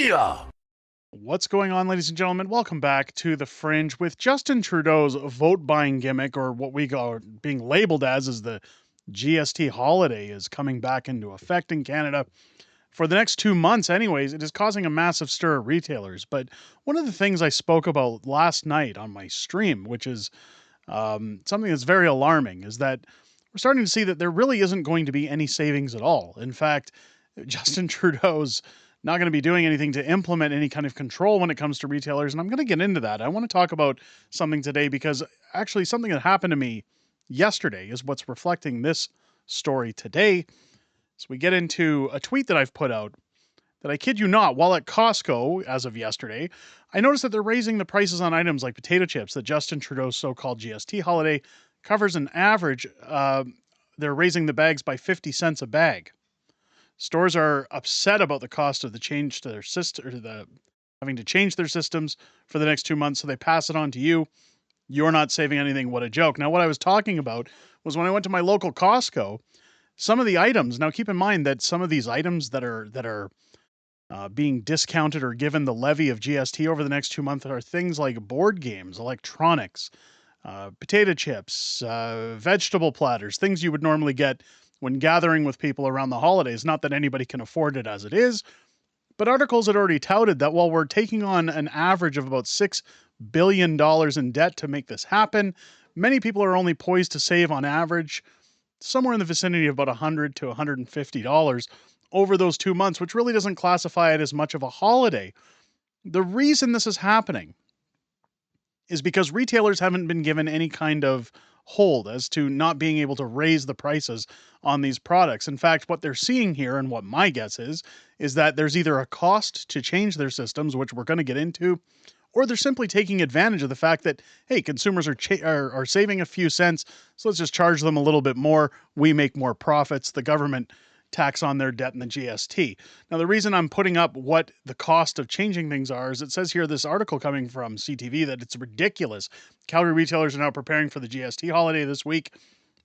Booyah! What's going on, ladies and gentlemen? Welcome back to The Fringe with Justin Trudeau's vote-buying gimmick, or what we are being labeled as the GST holiday, is coming back into effect in Canada. For the next 2 months anyways, it is causing a massive stir at retailers. But one of the things I spoke about last night on my stream, which is something that's very alarming, is that we're starting to see that there really isn't going to be any savings at all. In fact, Justin Trudeau's not going to be doing anything to implement any kind of control when it comes to retailers. And I'm going to get into that. I want to talk about something today because actually something that happened to me yesterday is what's reflecting this story today. So we get into a tweet that I've put out that, I kid you not, while at Costco as of yesterday, I noticed that they're raising the prices on items like potato chips that Justin Trudeau's so-called GST holiday covers an average. They're raising the bags by 50 cents a bag. Stores are upset about the cost of the change to their system, or having to change their systems for the next 2 months, so they pass it on to you. You're not saving anything. What a joke. Now, what I was talking about was when I went to my local Costco, some of the items, now keep in mind that some of these items that are being discounted or given the levy of GST over the next 2 months are things like board games, electronics, potato chips, vegetable platters, things you would normally get when gathering with people around the holidays. Not that anybody can afford it as it is, but articles had already touted that while we're taking on an average of about $6 billion in debt to make this happen, many people are only poised to save on average somewhere in the vicinity of about $100 to $150 over those 2 months, which really doesn't classify it as much of a holiday. The reason this is happening is because retailers haven't been given any kind of hold as to not being able to raise the prices on these products. In fact, what they're seeing here, and what my guess is that there's either a cost to change their systems, which we're going to get into, or they're simply taking advantage of the fact that, hey, consumers are saving a few cents, so let's just charge them a little bit more. We make more profits. The government tax on their debt and the GST. Now, the reason I'm putting up what the cost of changing things are is it says here, this article coming from CTV, that it's ridiculous. Calgary retailers are now preparing for the GST holiday this week.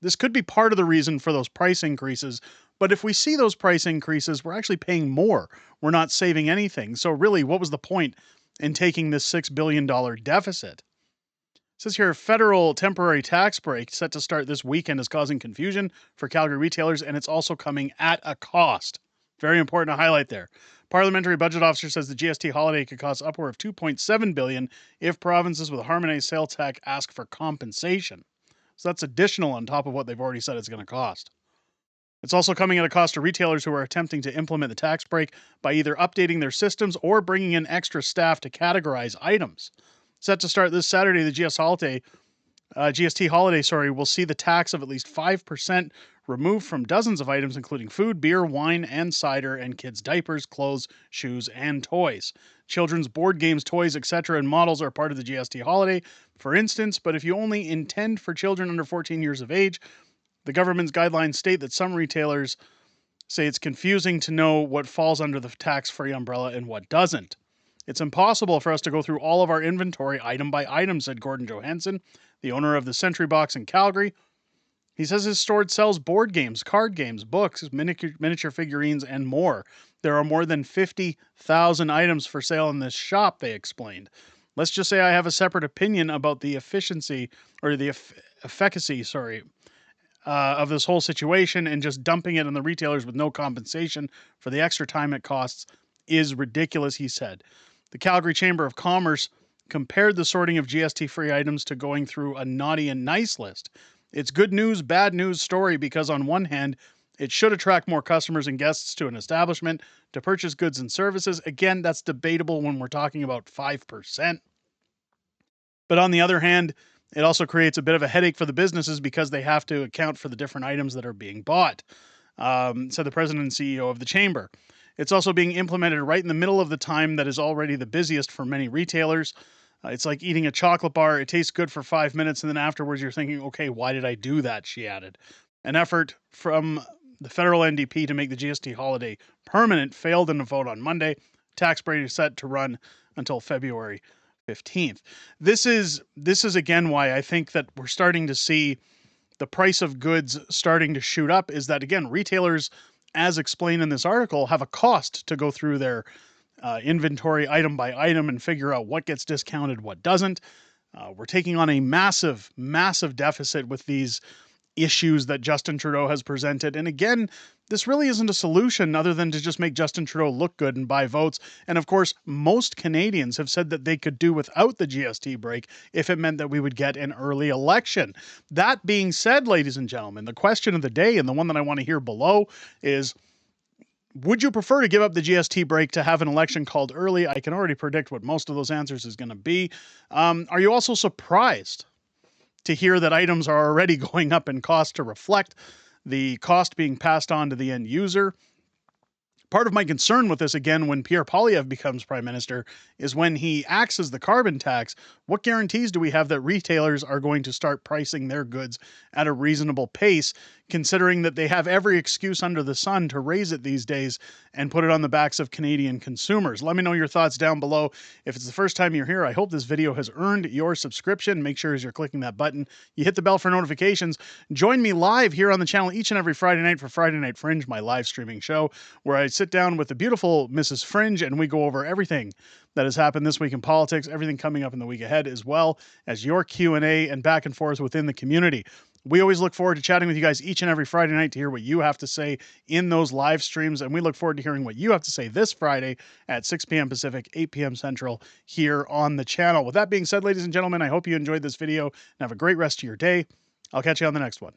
This could be part of the reason for those price increases, but if we see those price increases, we're actually paying more. We're not saving anything. So really, what was the point in taking this $6 billion deficit? It says here, federal temporary tax break set to start this weekend is causing confusion for Calgary retailers, and it's also coming at a cost. Very important to highlight there. Parliamentary budget officer says the GST holiday could cost upward of $2.7 billion if provinces with a harmonized sales tax ask for compensation. So that's additional on top of what they've already said it's going to cost. It's also coming at a cost to retailers who are attempting to implement the tax break by either updating their systems or bringing in extra staff to categorize items. Set to start this Saturday, the GST holiday, will see the tax of at least 5% removed from dozens of items, including food, beer, wine, and cider, and kids' diapers, clothes, shoes, and toys. Children's board games, toys, etc., and models are part of the GST holiday, for instance, but if you only intend for children under 14 years of age, the government's guidelines state that some retailers say it's confusing to know what falls under the tax-free umbrella and what doesn't. It's impossible for us to go through all of our inventory item by item, said Gordon Johansson, the owner of the Sentry Box in Calgary. He says his store sells board games, card games, books, miniature figurines, and more. There are more than 50,000 items for sale in this shop, they explained. Let's just say I have a separate opinion about the efficacy of this whole situation, and just dumping it on the retailers with no compensation for the extra time it costs is ridiculous, he said. The Calgary Chamber of Commerce compared the sorting of GST-free items to going through a naughty and nice list. It's good news, bad news story, because on one hand, it should attract more customers and guests to an establishment to purchase goods and services. Again, that's debatable when we're talking about 5%. But on the other hand, it also creates a bit of a headache for the businesses because they have to account for the different items that are being bought, said the president and CEO of the chamber. It's also being implemented right in the middle of the time that is already the busiest for many retailers. It's like eating a chocolate bar. It tastes good for 5 minutes, and then afterwards you're thinking, okay, why did I do that? She added. An effort from the federal NDP to make the GST holiday permanent failed in a vote on Monday. Tax break is set to run until February 15th. This is again why I think that we're starting to see the price of goods starting to shoot up, is that, again, retailers, as explained in this article, have a cost to go through their inventory item by item and figure out what gets discounted, what doesn't. We're taking on a massive, massive deficit with these issues that Justin Trudeau has presented. And again, this really isn't a solution other than to just make Justin Trudeau look good and buy votes. And of course, most Canadians have said that they could do without the GST break if it meant that we would get an early election. That being said, ladies and gentlemen, the question of the day, and the one that I want to hear below, is would you prefer to give up the GST break to have an election called early? I can already predict what most of those answers is going to be. Are you also surprised to hear that items are already going up in cost to reflect the cost being passed on to the end user? Part of my concern with this, again, when Pierre Poilievre becomes prime minister, is when he axes the carbon tax, what guarantees do we have that retailers are going to start pricing their goods at a reasonable pace, considering that they have every excuse under the sun to raise it these days and put it on the backs of Canadian consumers? Let me know your thoughts down below. If it's the first time you're here, I hope this video has earned your subscription. Make sure as you're clicking that button, you hit the bell for notifications. Join me live here on the channel each and every Friday night for Friday Night Fringe, my live streaming show, where I sit down with the beautiful Mrs. Fringe and we go over everything that has happened this week in politics, everything coming up in the week ahead, as well as your Q&A and back and forth within the community. We always look forward to chatting with you guys each and every Friday night to hear what you have to say in those live streams, and we look forward to hearing what you have to say this Friday at 6 p.m. Pacific, 8 p.m. Central here on the channel. With that being said, ladies and gentlemen, I hope you enjoyed this video and have a great rest of your day. I'll catch you on the next one.